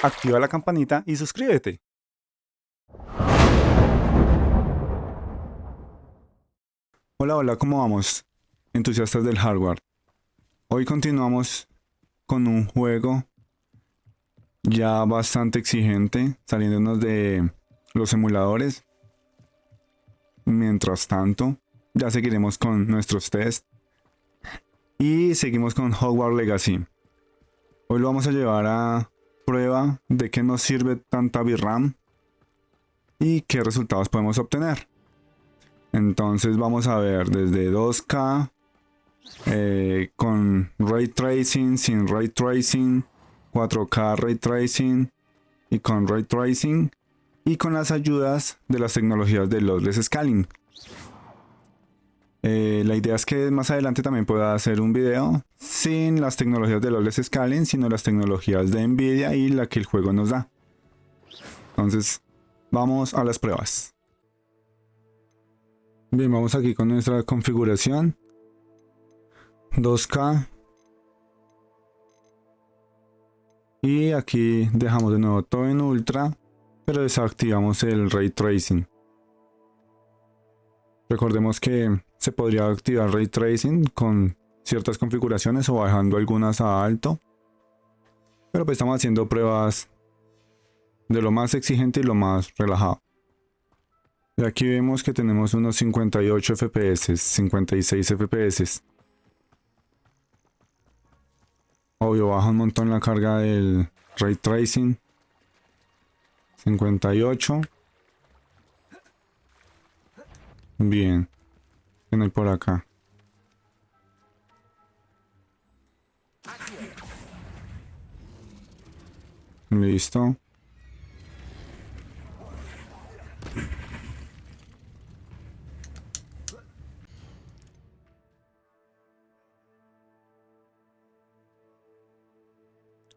activa la campanita y suscríbete. Hola, hola, ¿cómo vamos? Entusiastas del hardware. Hoy continuamos con un juego ya bastante exigente, saliéndonos de los emuladores. Mientras tanto, ya seguiremos con nuestros tests y seguimos con Hogwarts Legacy. Hoy lo vamos a llevar a prueba de qué nos sirve tanta VRAM y qué resultados podemos obtener. Entonces vamos a ver desde 2K, con Ray Tracing, sin Ray Tracing, 4K Ray Tracing y con Ray Tracing y con las ayudas de las tecnologías de Lossless Scaling. La idea es que más adelante también pueda hacer un video sin las tecnologías de Lossless Scaling, sino las tecnologías de Nvidia y la que el juego nos da. Entonces, vamos a las pruebas. Bien, vamos aquí con nuestra configuración. 2K. Y aquí dejamos de nuevo todo en ultra, pero desactivamos el Ray Tracing. Recordemos que se podría activar Ray Tracing con ciertas configuraciones o bajando algunas a alto. Pero pues estamos haciendo pruebas de lo más exigente y lo más relajado. Y aquí vemos que tenemos unos 58 FPS, 56 FPS. Obvio, baja un montón la carga del Ray Tracing. 58. Bien. ¿Qué no hay por acá? Listo.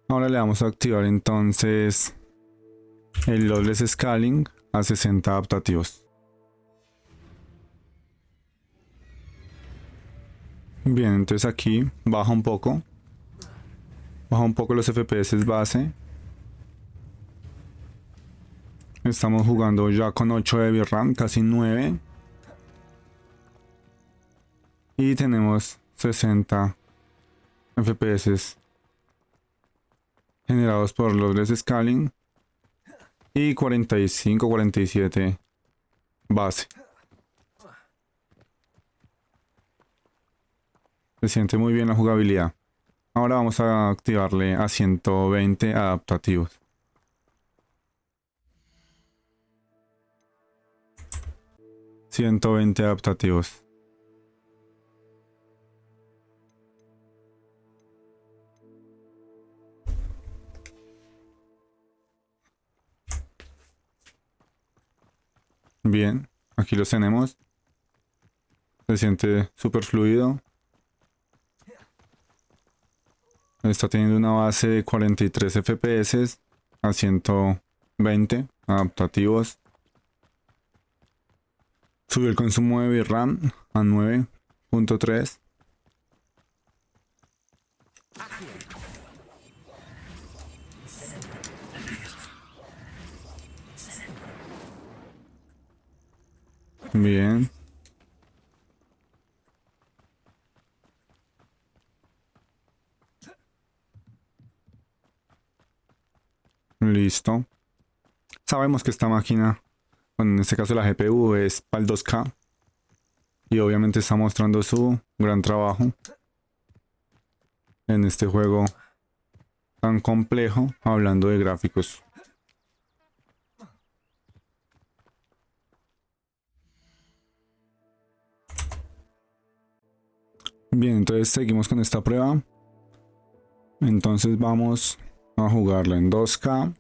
Ahora le vamos a activar entonces el Lossless Scaling a 60 adaptativos. Bien, entonces aquí baja un poco. Baja un poco los FPS base. Estamos jugando ya con 8 de VRAM, casi 9. Y tenemos 60 FPS generados por Lossless Scaling. Y 45, 47 base. Se siente muy bien la jugabilidad. Ahora vamos a activarle a 120 adaptativos. ...120 adaptativos. Bien, aquí los tenemos. Se siente súper fluido. Está teniendo una base de 43 FPS a 120 adaptativos. Subió el consumo de VRAM a 9.3. Bien. Listo. Sabemos que esta máquina, bueno, en este caso la GPU, es para el 2K. Y obviamente está mostrando su gran trabajo en este juego tan complejo, hablando de gráficos. Bien, entonces seguimos con esta prueba. Entonces vamos a jugarla en 2K.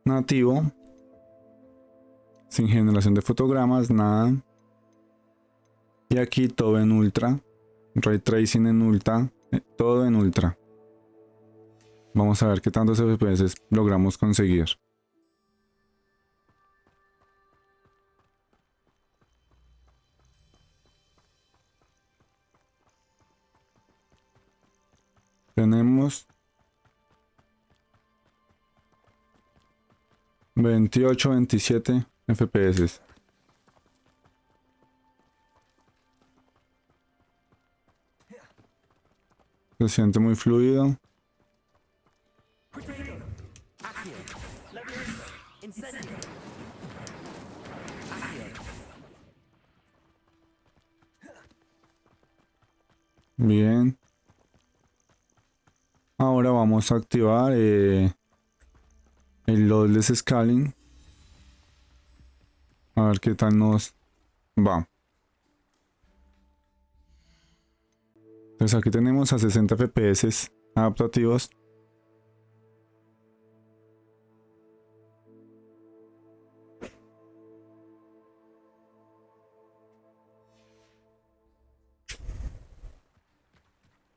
Nativo. Sin generación de fotogramas, nada. Y aquí todo en ultra. Ray tracing en ultra. Todo en ultra. Vamos a ver qué tantos FPS logramos conseguir. Tenemos 28, 27 FPS. Se siente muy fluido. Bien. Ahora vamos a activar el Loadless Scaling. A ver qué tal nos va. Entonces aquí tenemos a 60 FPS adaptativos.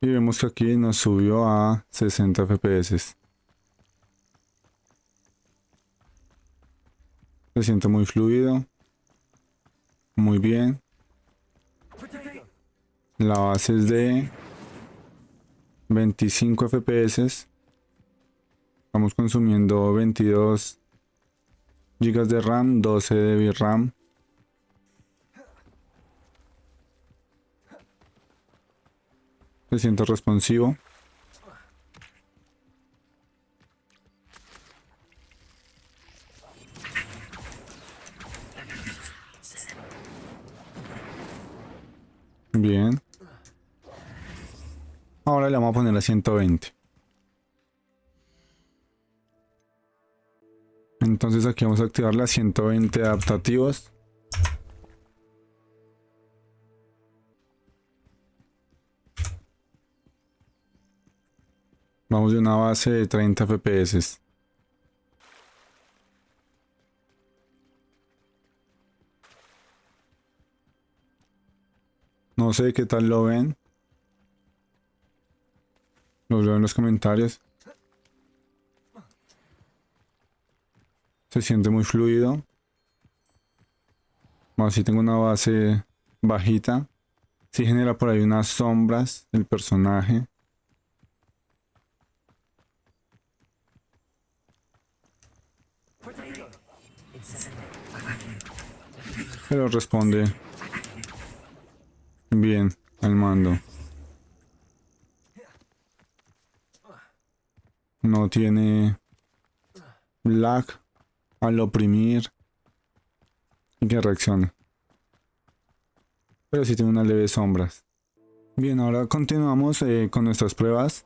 Y vemos que aquí nos subió a 60 FPS. Se siente muy fluido. Muy bien. La base es de 25 FPS. Estamos consumiendo 22 GB de RAM, 12 de VRAM. Se siente responsivo. Bien. Ahora le vamos a poner a 120. Entonces aquí vamos a activar las 120 adaptativos. Vamos de una base de 30 FPS. No sé qué tal lo ven. Los leo en los comentarios. Se siente muy fluido. Bueno, si tengo una base bajita. Sí genera por ahí unas sombras del personaje. Pero responde bien al mando. No tiene lag al oprimir y que reaccione. Pero sí tiene unas leves sombras. Bien, ahora continuamos con nuestras pruebas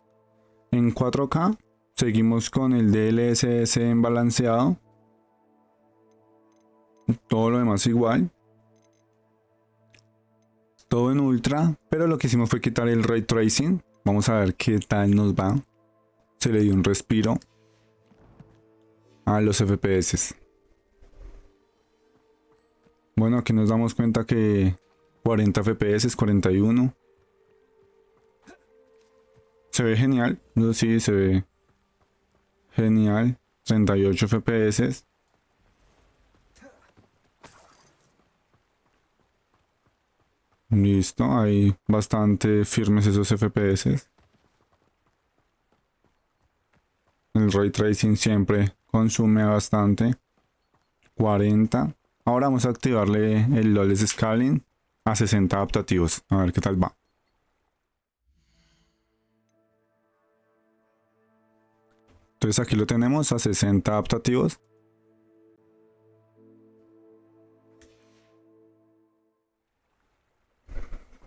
en 4K. Seguimos con el DLSS en balanceado. Todo lo demás igual. Todo en ultra, pero lo que hicimos fue quitar el ray tracing. Vamos a ver qué tal nos va. Se le dio un respiro a los FPS. Bueno, aquí nos damos cuenta que 40 FPS, 41. Se ve genial. No, sí, se ve genial. 38 FPS. Listo, hay bastante firmes esos FPS. El ray tracing siempre consume bastante. 40. Ahora vamos a activarle el Loadless Scaling a 60 adaptativos. A ver qué tal va. Entonces aquí lo tenemos a 60 adaptativos.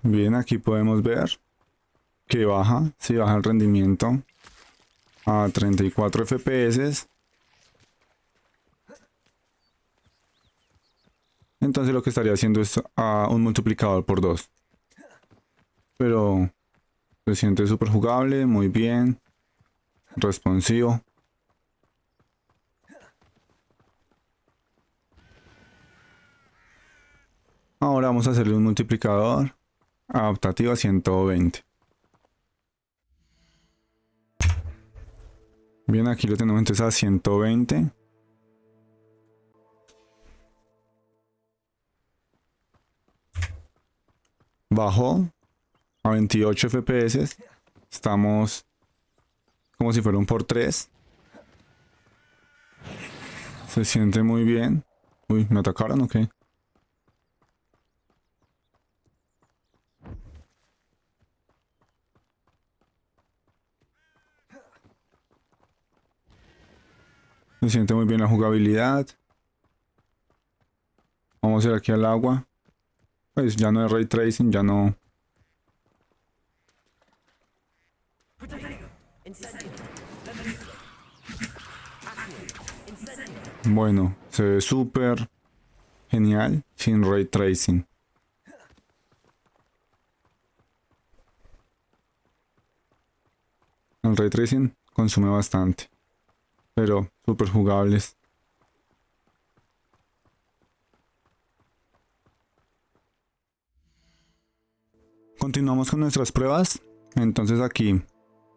Bien, aquí podemos ver que baja, si baja el rendimiento a 34 FPS. Entonces lo que estaría haciendo es un multiplicador por 2. Pero se siente súper jugable, muy bien, responsivo. Ahora vamos a hacerle un multiplicador adaptativo a 120. Bien, aquí lo tenemos entonces a 120. Bajó a 28 FPS. Estamos como si fuera un por 3. Se siente muy bien. Uy, ¿me atacaron o qué? Se siente muy bien la jugabilidad. Vamos a ir aquí al agua. Pues ya no es ray tracing, ya no. Bueno, se ve súper genial sin ray tracing. El ray tracing consume bastante, pero súper jugables. Continuamos con nuestras pruebas. Entonces aquí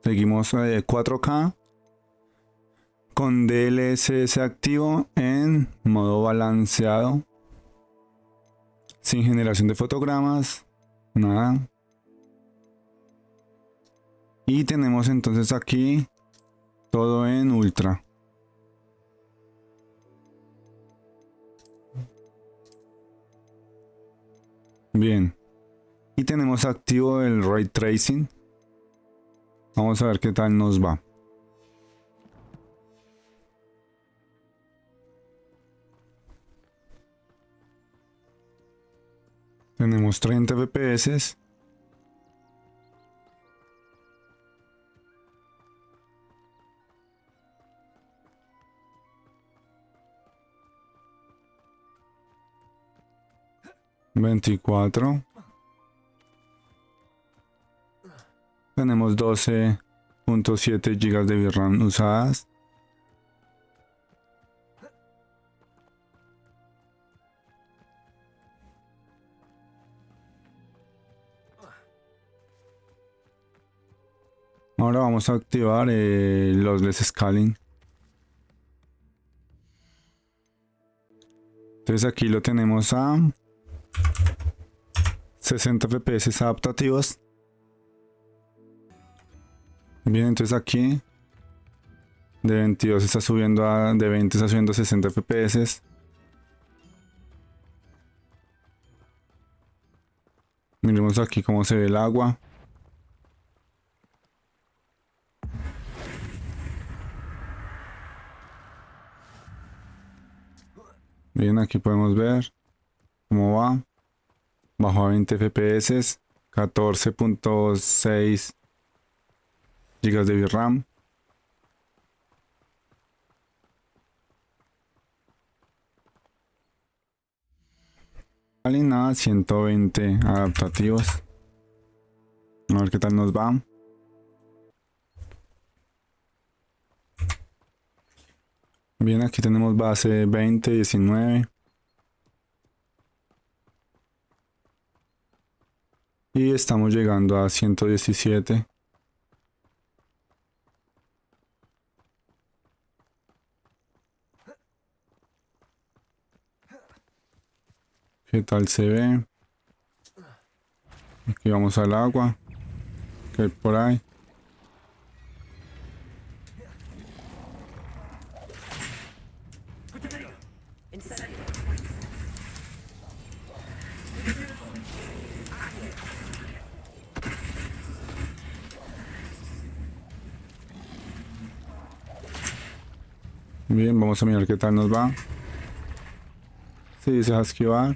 seguimos 4K con DLSS activo en modo balanceado, sin generación de fotogramas, nada. Y tenemos entonces aquí todo en ultra. Bien. Y tenemos activo el ray tracing. Vamos a ver qué tal nos va. Tenemos 30 FPS. ...24... Tenemos 12.7 GB de VRAM usadas. Ahora vamos a activar los less scaling. Entonces aquí lo tenemos a 60 FPS adaptativos. Bien, entonces aquí de 22 está subiendo de 20 está subiendo a 60 FPS. Miremos aquí cómo se ve el agua. Bien, aquí podemos ver cómo va. Bajó a 20 FPS, 14.6 GB de VRAM. Nada, 120 adaptativos. A ver qué tal nos va. Bien, aquí tenemos base 20, 19. Y estamos llegando a 117. ¿Qué tal se ve? Aquí vamos al agua. ¿Qué hay por ahí? Bien, vamos a mirar qué tal nos va. Sí, dice esquivar.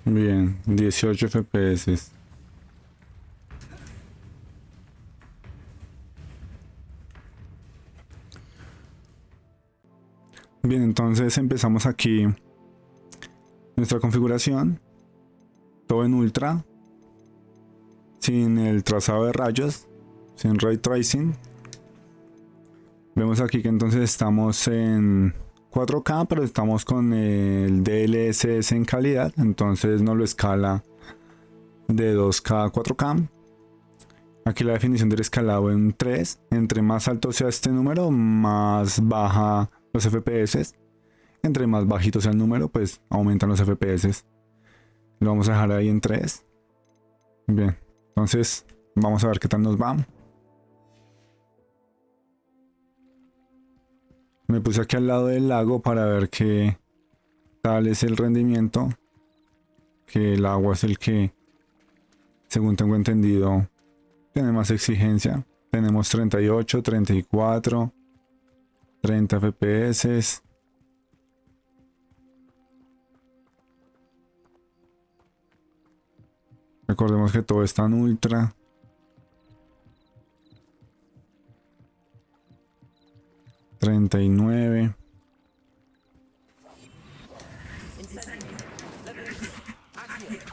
Bien, 18 FPS. Bien, entonces empezamos aquí nuestra configuración. Todo en ultra. Sin el trazado de rayos. Sin ray tracing. Vemos aquí que entonces estamos en 4K, pero estamos con el DLSS en calidad, entonces no lo escala de 2K a 4K. Aquí la definición del escalado en 3. Entre más alto sea este número, más baja los FPS. Entre más bajito sea el número, pues aumentan los FPS. Lo vamos a dejar ahí en 3. Bien, entonces Vamos a ver qué tal nos va. Me puse aquí al lado del lago para ver qué tal es el rendimiento. Que el agua es el que, según tengo entendido, tiene más exigencia. Tenemos 38, 34, 30 FPS. Recordemos que todo está en ultra. 39.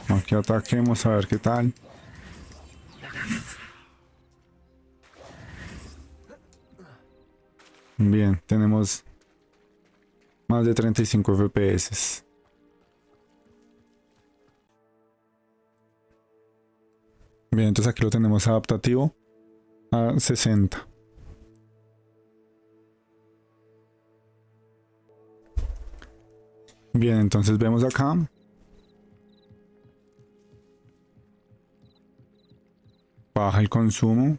Aquí ataquemos a ver qué tal. Bien, tenemos más de 35 FPS. Bien, entonces aquí lo tenemos adaptativo a 60. Bien, entonces vemos acá. Baja el consumo.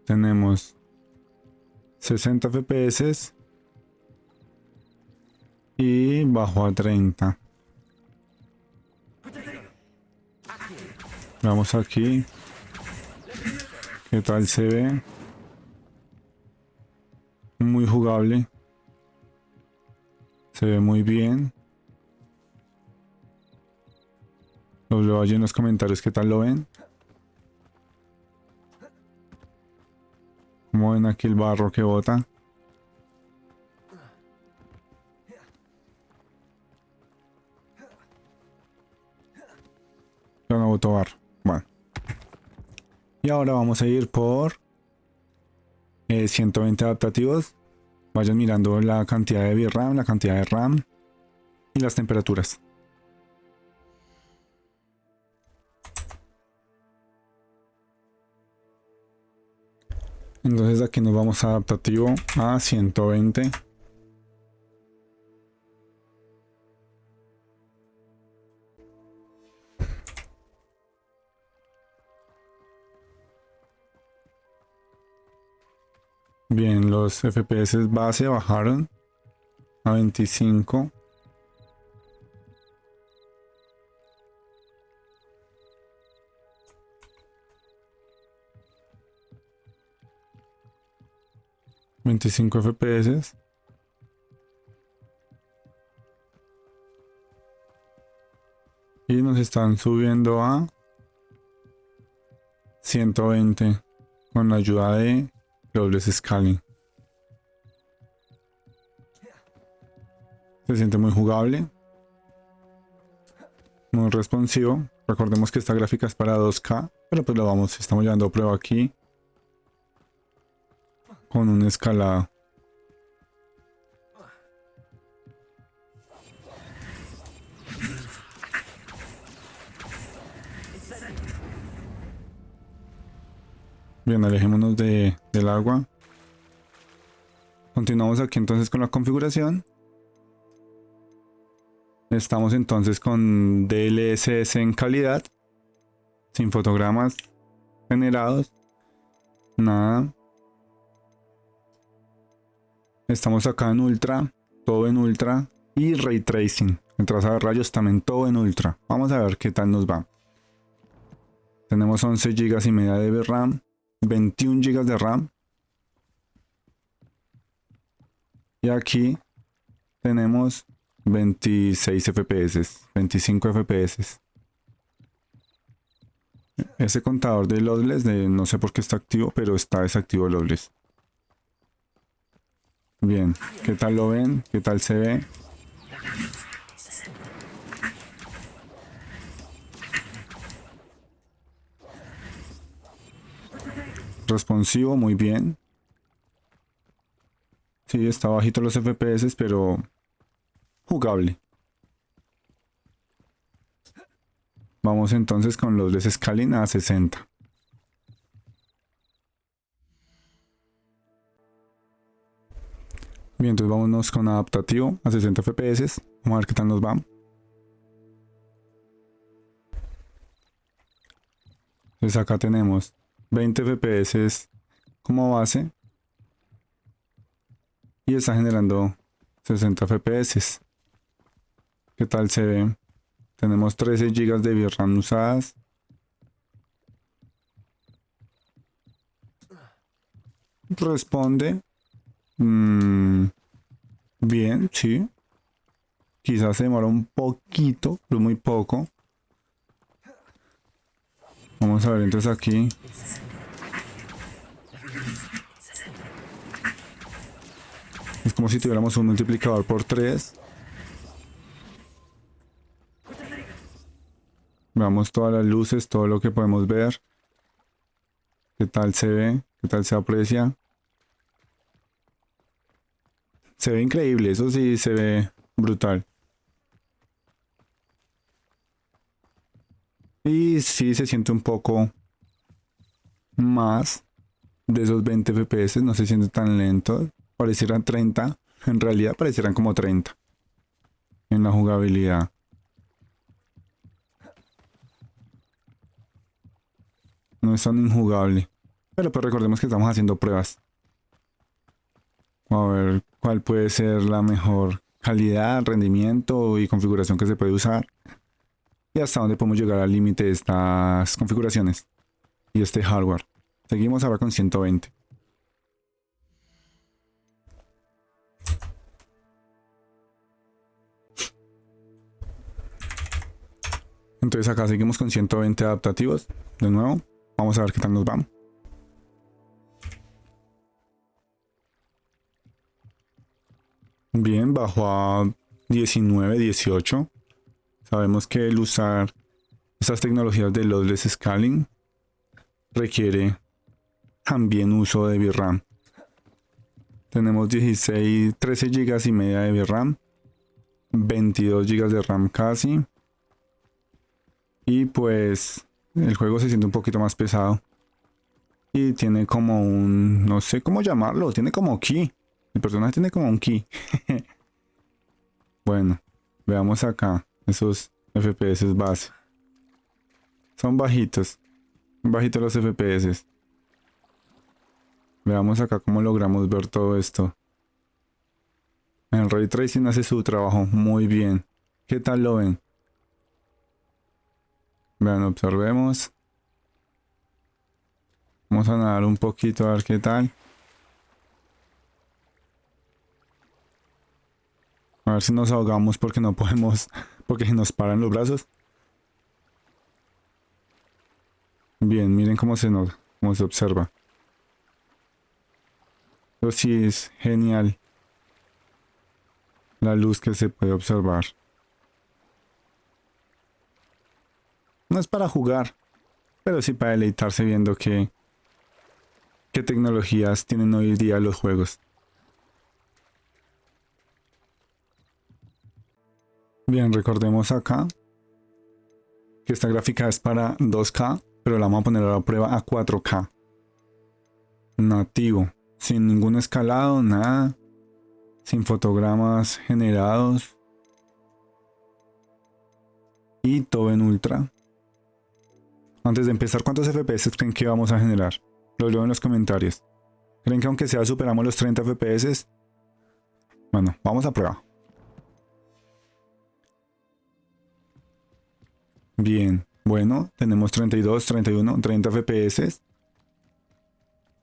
Tenemos 60 FPS y bajo a 30. Vamos aquí. ¿Qué tal se ve? Muy jugable. Se ve muy bien. Los leo allí en los comentarios qué tal lo ven. Como ven aquí el barro que bota. Yo no boto barro. Bueno. Y ahora vamos a ir por 120 adaptativos. Vayan mirando la cantidad de VRAM, la cantidad de RAM y las temperaturas. Entonces aquí nos vamos a adaptativo a 120. Bien, los FPS base bajaron a 25. FPS. Y nos están subiendo a 120 con la ayuda de dobles scaling. Se siente muy jugable, muy responsivo. Recordemos que esta gráfica es para 2K, pero pues lo estamos llevando a prueba aquí con un escalado. Bien, alejémonos del agua. Continuamos aquí entonces con la configuración. Estamos entonces con DLSS en calidad, sin fotogramas generados, nada. Estamos acá en ultra, todo en ultra, y ray tracing, en trazado de rayos también todo en ultra. Vamos a ver qué tal nos va. Tenemos 11 GB y media de RAM, 21 GB de RAM. Y aquí tenemos 26 FPS, 25 FPS. Ese contador de lossless, no sé por qué está activo, pero está desactivo el lossless. Bien, ¿qué tal lo ven? ¿Qué tal se ve? Responsivo, muy bien. Sí, está bajito los FPS, pero jugable. Vamos entonces con los lossless scaling a 60. Bien, entonces vámonos con adaptativo a 60 FPS. Vamos a ver qué tal nos va. Pues acá tenemos 20 FPS como base y está generando 60 FPS. ¿Qué tal se ve? Tenemos 13 GB de VRAM usadas. Responde bien, sí. Quizás se demora un poquito, pero muy poco. Vamos a ver entonces aquí. Es como si tuviéramos un multiplicador por 3. Veamos todas las luces, todo lo que podemos ver. ¿Qué tal se ve? ¿Qué tal se aprecia? Se ve increíble, eso sí se ve brutal. Y sí se siente un poco más de esos 20 FPS, no se siente tan lento. Parecieran 30, en realidad parecieran como 30 en la jugabilidad. No es tan injugable. Pero pues recordemos que estamos haciendo pruebas. A ver cuál puede ser la mejor calidad, rendimiento y configuración que se puede usar. Y hasta dónde podemos llegar al límite de estas configuraciones y este hardware. Seguimos ahora con 120. Entonces acá seguimos con 120 adaptativos. De nuevo, vamos a ver qué tal nos va. Bien, bajó a 19, 18. Sabemos que el usar estas tecnologías de lossless scaling requiere también uso de VRAM. Tenemos 16, 13 GB y media de VRAM, 22 GB de RAM casi. Y pues el juego se siente un poquito más pesado. Y tiene como un, no sé cómo llamarlo, tiene como ki. El personaje tiene como un ki. Bueno, veamos acá esos FPS base. Son bajitos. Bajitos los FPS. Veamos acá cómo logramos ver todo esto. El Ray Tracing hace su trabajo muy bien. ¿Qué tal lo ven? Vean, observemos. Vamos a nadar un poquito a ver qué tal. A ver si nos ahogamos porque no podemos, porque nos paran los brazos. Bien, miren cómo cómo se observa. Eso sí es genial. La luz que se puede observar. No es para jugar, pero sí para deleitarse viendo qué tecnologías tienen hoy día los juegos. Bien, recordemos acá que esta gráfica es para 2K, pero la vamos a poner a la prueba a 4K. Nativo, sin ningún escalado, nada. Sin fotogramas generados. Y todo en ultra. Antes de empezar, ¿cuántos FPS creen que vamos a generar? Lo leo en los comentarios. ¿Creen que aunque sea superamos los 30 FPS? Bueno, vamos a prueba. Bien, bueno, tenemos 32, 31, 30 FPS.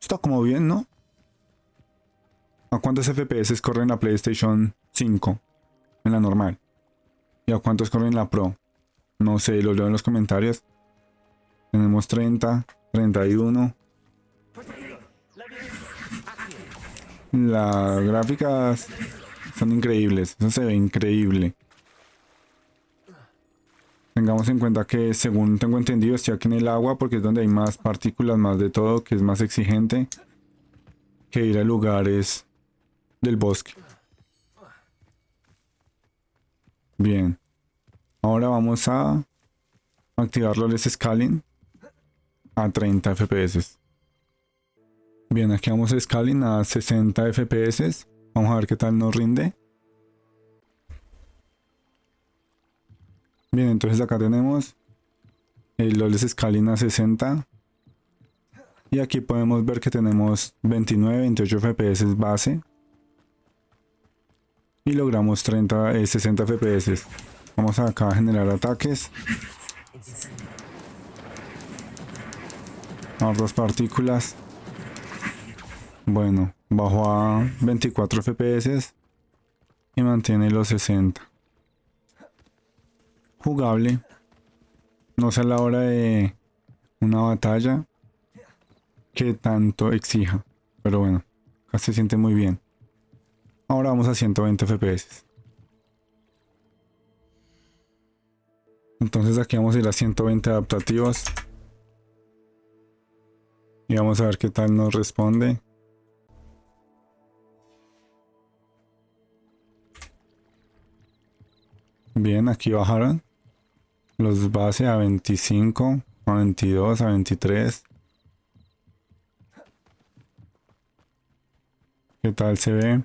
Está como bien, ¿no? ¿A cuántos FPS corre en la PlayStation 5? En la normal. ¿Y a cuántos corre en la Pro? No sé, lo leo en los comentarios. Tenemos 30, 31. Las gráficas son increíbles. Eso se ve increíble. Tengamos en cuenta que, según tengo entendido, estoy aquí en el agua porque es donde hay más partículas, más de todo, que es más exigente que ir a lugares del bosque. Bien. Ahora vamos a activar los scaling a 30 FPS. Bien, aquí vamos a scaling a 60 FPS. Vamos a ver qué tal nos rinde. Bien, entonces acá tenemos el LOL scaling a 60. Y aquí podemos ver que tenemos 29, 28 FPS base. Y logramos 60 FPS. Vamos acá a generar ataques. Hartas partículas. Bueno, bajó a 24 FPS. Y mantiene los 60. Jugable. No sé a la hora de una batalla que tanto exija. Pero bueno, acá se siente muy bien. Ahora vamos a 120 FPS. Entonces aquí vamos a ir a 120 adaptativos. Y vamos a ver qué tal nos responde. Bien, aquí bajaron los base a 25, a 22, a 23. ¿Qué tal se ve?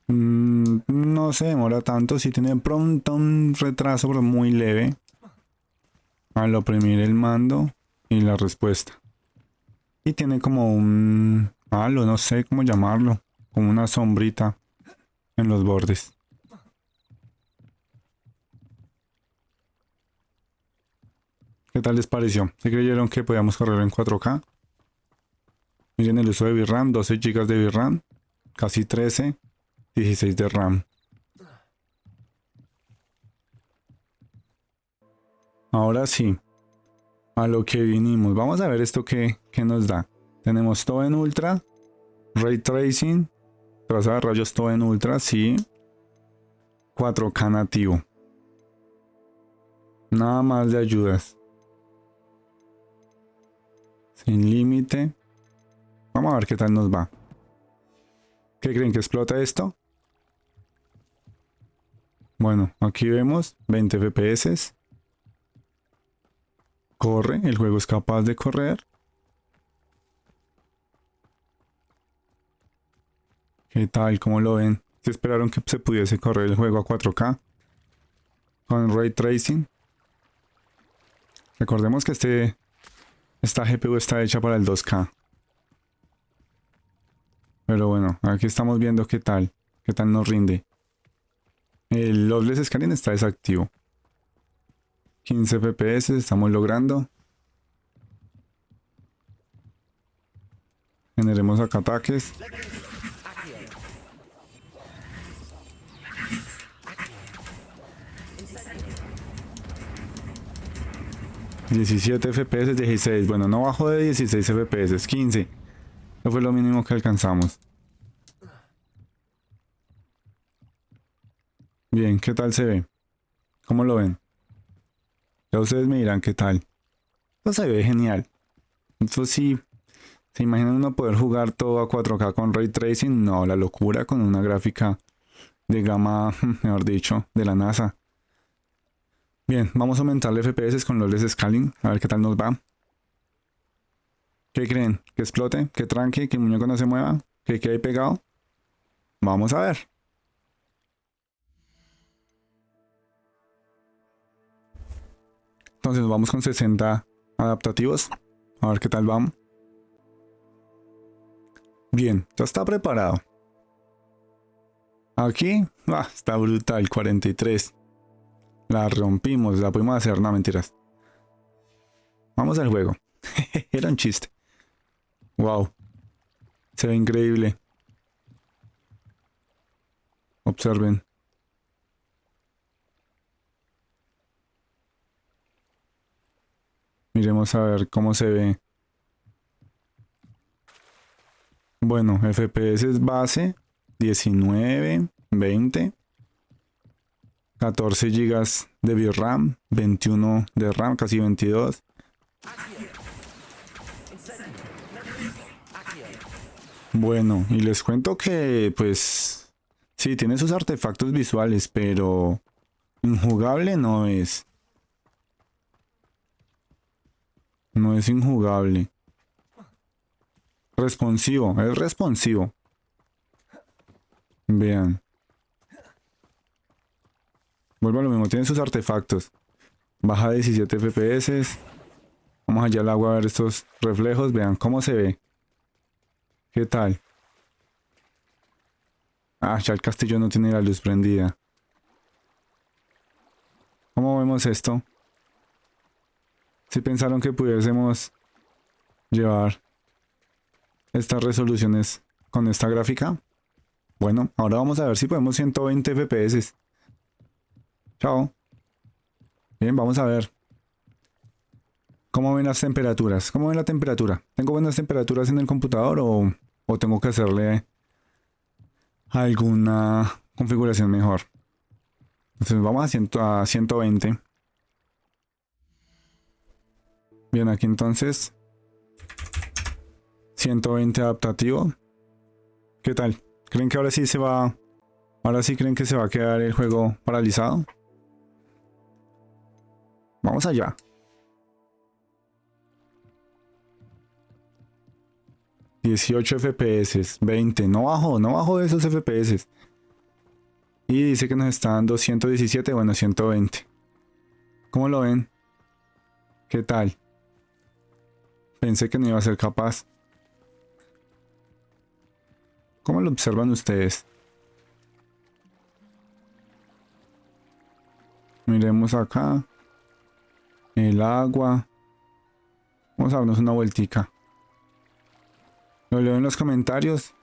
No se demora tanto, si tiene pronto un retraso pero muy leve al oprimir el mando y la respuesta. Y tiene como un halo, no sé cómo llamarlo, como una sombrita en los bordes. ¿Qué tal les pareció? ¿Se creyeron que podíamos correr en 4K? Miren el uso de VRAM, 12 GB de VRAM, casi 13, 16 de RAM. Ahora sí, a lo que vinimos. Vamos a ver esto que nos da. Tenemos todo en ultra, ray tracing, traza de rayos todo en ultra, sí. 4K nativo. Nada más de ayudas. Sin límite. Vamos a ver qué tal nos va. ¿Qué creen que explota esto? Bueno, aquí vemos 20 FPS. Corre, el juego es capaz de correr. ¿Qué tal? ¿Cómo lo ven? ¿Se esperaron que se pudiese correr el juego a 4K? Con Ray Tracing. Recordemos que esta GPU está hecha para el 2K. Pero bueno, aquí estamos viendo qué tal nos rinde. El Lossless Scaling está desactivo. 15 FPS estamos logrando. Generemos acá ataques. ...17 FPS, 16... Bueno, no bajó de 16 FPS, 15. Eso fue lo mínimo que alcanzamos. Bien, ¿qué tal se ve? ¿Cómo lo ven? Ya ustedes me dirán qué tal. Esto se ve genial. Esto sí... ¿Se imaginan uno poder jugar todo a 4K con Ray Tracing? No, la locura con una gráfica de gama, mejor dicho, de la NASA. Bien, vamos a aumentarle FPS con Lossless Scaling, a ver qué tal nos va. ¿Qué creen? ¿Que explote? ¿Que tranque? ¿Que el muñeco no se mueva? ¿Que quede ahí pegado? Vamos a ver. Entonces vamos con 60 adaptativos. A ver qué tal vamos. Bien, ya está preparado. Aquí, está brutal, 43. La rompimos, la pudimos hacer, no mentiras. Vamos al juego. Era un chiste. Wow. Se ve increíble. Observen. Miremos a ver cómo se ve. Bueno, FPS base 19, 20. 14 GB de VRAM, 21 de RAM, casi 22. Bueno, y les cuento que pues sí, tiene sus artefactos visuales, pero injugable no es. No es injugable. Responsivo, es responsivo. Bien. Vuelvo a lo mismo, tiene sus artefactos. Baja 17 FPS. Vamos allá al agua a ver estos reflejos. Vean cómo se ve. ¿Qué tal? Ah, ya el castillo no tiene la luz prendida. ¿Cómo vemos esto? Si pensaron que pudiésemos llevar estas resoluciones con esta gráfica. Bueno, ahora vamos a ver si podemos 120 FPS. Chao. Bien, vamos a ver. ¿Cómo ven las temperaturas? ¿Cómo ven la temperatura? ¿Tengo buenas temperaturas en el computador o tengo que hacerle alguna configuración mejor? Entonces vamos a 120. Bien, aquí entonces 120 adaptativo. ¿Qué tal? ¿Creen que ahora sí se va? ¿Ahora sí creen que se va a quedar el juego paralizado? Vamos allá. $18 FPS, 20, no bajo de esos FPS. Y dice que nos está dando 117, bueno, 120. ¿Cómo lo ven? ¿Qué tal? Pensé que no iba a ser capaz. ¿Cómo lo observan ustedes? Miremos acá. El agua. Vamos a darnos una vueltica. Lo leo en los comentarios.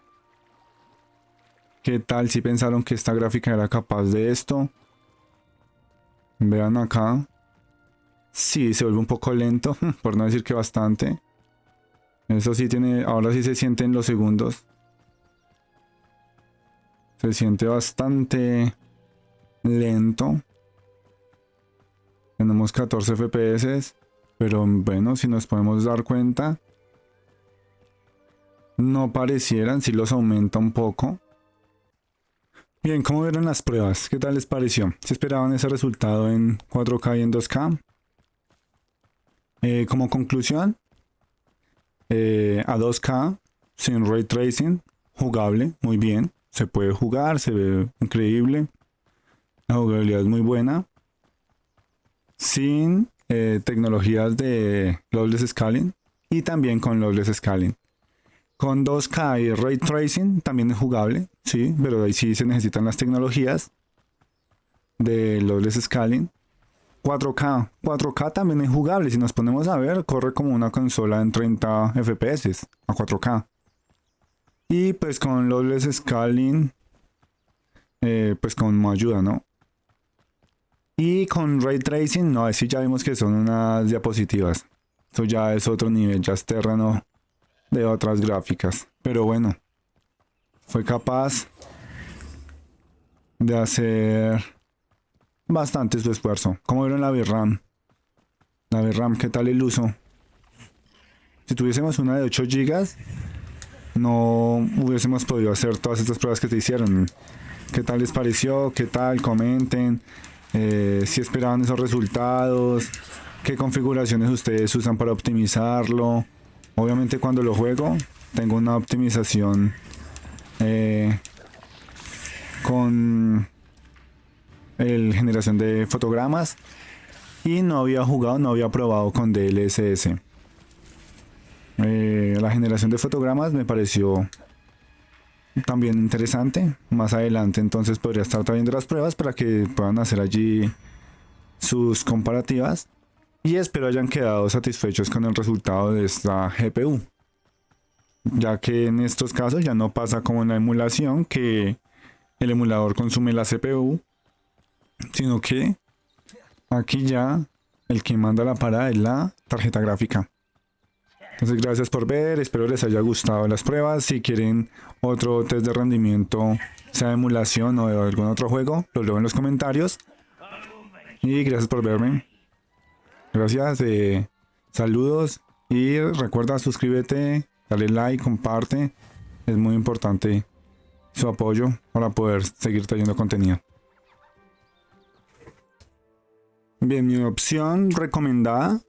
¿Qué tal si pensaron que esta gráfica era capaz de esto? Vean acá. Sí, se vuelve un poco lento, por no decir que bastante. Eso sí tiene, ahora sí se siente en los segundos. Se siente bastante lento. Tenemos 14 FPS. Pero bueno, si nos podemos dar cuenta, no parecieran, si los aumenta un poco. Bien, ¿cómo vieron las pruebas? ¿Qué tal les pareció? ¿Se esperaban ese resultado en 4K y en 2K? Como conclusión, a 2K, sin Ray Tracing, jugable, muy bien. Se puede jugar, se ve increíble. La jugabilidad es muy buena. Sin tecnologías de Lossless Scaling y también con Lossless Scaling. Con 2K y Ray Tracing también es jugable, sí, pero ahí sí se necesitan las tecnologías de Lossless Scaling. 4K también es jugable, si nos ponemos a ver, corre como una consola en 30 FPS a 4K. Y pues con Lossless Scaling, pues como ayuda, ¿no? Y con Ray Tracing, no, así ya vimos que son unas diapositivas. Eso ya es otro nivel, ya es terreno de otras gráficas. Pero bueno, fue capaz de hacer bastante su esfuerzo. ¿Cómo vieron la VRAM? La VRAM, ¿qué tal el uso? Si tuviésemos una de 8 GB, no hubiésemos podido hacer todas estas pruebas que se hicieron. ¿Qué tal les pareció? ¿Qué tal? Comenten. Si esperaban esos resultados. ¿Qué configuraciones ustedes usan para optimizarlo? Obviamente cuando lo juego tengo una optimización con el generación de fotogramas y no había jugado, no había probado con DLSS. La generación de fotogramas me pareció también interesante. Más adelante entonces podría estar trayendo las pruebas para que puedan hacer allí sus comparativas y espero hayan quedado satisfechos con el resultado de esta GPU, ya que en estos casos ya no pasa como en la emulación que el emulador consume la CPU, sino que aquí ya el que manda la parada es la tarjeta gráfica. Entonces gracias por ver, espero les haya gustado las pruebas. Si quieren otro test de rendimiento, sea de emulación o de algún otro juego, lo leo en los comentarios. Y gracias por verme. Gracias, saludos y recuerda suscríbete, dale like, comparte. Es muy importante su apoyo para poder seguir trayendo contenido. Bien, mi opción recomendada,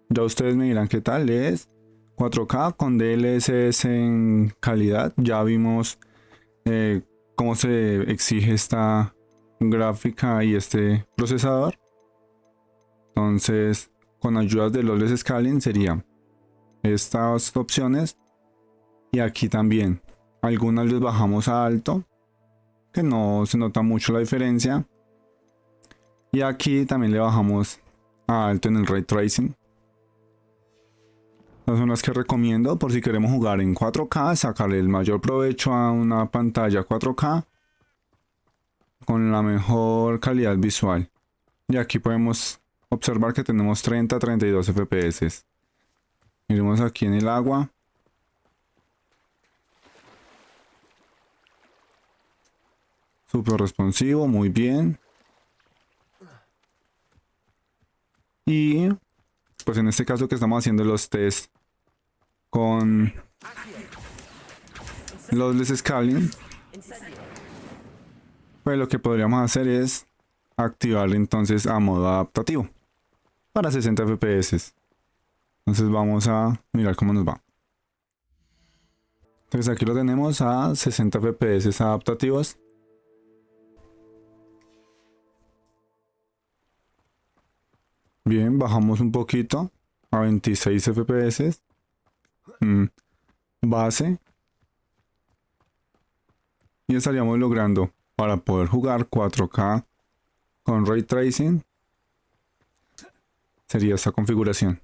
ya ustedes me dirán qué tal, es 4K con DLSS en calidad. Ya vimos cómo se exige esta gráfica y este procesador. Entonces, con ayudas de Lawless Scaling sería estas opciones, y aquí también algunas les bajamos a alto, que no se nota mucho la diferencia, y aquí también le bajamos a alto en el Ray Tracing. Estas son las que recomiendo por si queremos jugar en 4K, sacarle el mayor provecho a una pantalla 4K con la mejor calidad visual. Y aquí podemos observar que tenemos 30-32 FPS. Miremos aquí en el agua. Súper responsivo, muy bien. Y pues en este caso que estamos haciendo los test con Lawless Scaling, pues lo que podríamos hacer es activarle entonces a modo adaptativo para 60 FPS. Entonces vamos a mirar cómo nos va. Entonces aquí lo tenemos a 60 FPS adaptativos. Bien, bajamos un poquito a 26 FPS. Base. Y estaríamos logrando, para poder jugar 4K con Ray Tracing, sería esta configuración.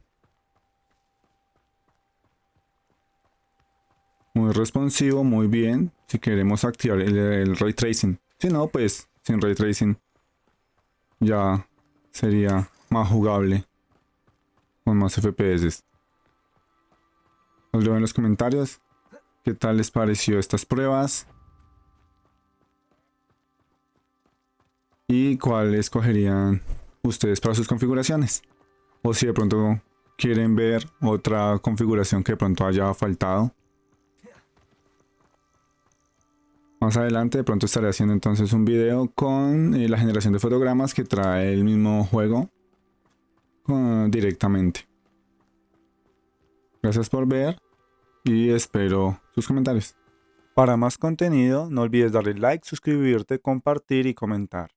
Muy responsivo, muy bien. Si queremos activar el Ray Tracing. Si no, pues sin Ray Tracing ya sería más jugable con más FPS. Nos leo en los comentarios qué tal les pareció estas pruebas y cuál escogerían ustedes para sus configuraciones, o si de pronto quieren ver otra configuración que de pronto haya faltado. Más adelante de pronto estaré haciendo entonces un video con la generación de fotogramas que trae el mismo juego directamente. Gracias por ver y espero sus comentarios. Para más contenido no olvides darle like, suscribirte, compartir y comentar.